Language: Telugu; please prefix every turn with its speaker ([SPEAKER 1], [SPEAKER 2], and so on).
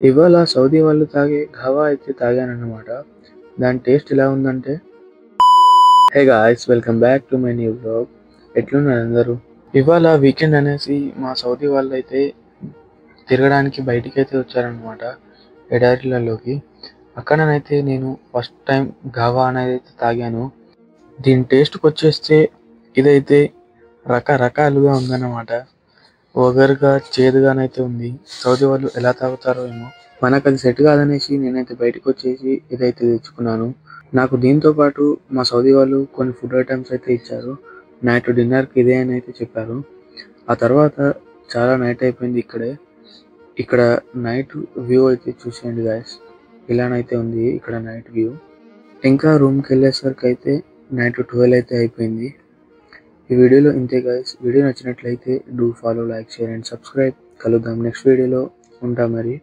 [SPEAKER 1] ఇవాళ సౌదీ వాళ్ళు తాగే ఖవా అయితే తాగానన్నమాట. దాని టేస్ట్ ఎలా ఉందంటే hey guys welcome back to my new vlog. ఎట్లున్నారు అందరూ? ఇవాళ వీకెండ్ అనేసి మా సౌదీ వాళ్ళైతే తిరగడానికి బయటికైతే వచ్చారనమాట ఎడారిలలోకి. అక్కడనైతే నేను ఫస్ట్ టైం ఖవా అనేది అయితే తాగాను. దీని టేస్ట్‌కి వచ్చేస్తే ఇదైతే రకరకాలుగా ఉందన్నమాట. వగరుగా, చేదుగానైతే ఉంది. సౌదీ వాళ్ళు ఎలా తాగుతారో ఏమో! మనకది సెట్ కాదనేసి నేనైతే బయటకొచ్చేసి ఇదైతే తెచ్చుకున్నాను. నాకు దీంతో పాటు మా సౌదీ వాళ్ళు కొన్ని ఫుడ్ ఐటెమ్స్ అయితే ఇచ్చారు. నైట్ డిన్నర్‌కి ఇదే అని అయితే చెప్పారు. ఆ తర్వాత చాలా నైట్ అయిపోయింది ఇక్కడే. ఇక్కడ నైట్ వ్యూ అయితే చూసేయండి గాయ్స్. ఇలానైతే ఉంది ఇక్కడ నైట్ వ్యూ. ఇంకా రూమ్‌కెళ్ళేసరికైతే నైట్ 12 అయితే అయిపోయింది. ఈ వీడియోలో ఇంతే గాయ్స్. వీడియో నచ్చినట్లయితే do follow, like, share and subscribe. కలుద్దాం నెక్స్ట్ వీడియోలో. ఉంటా మరి.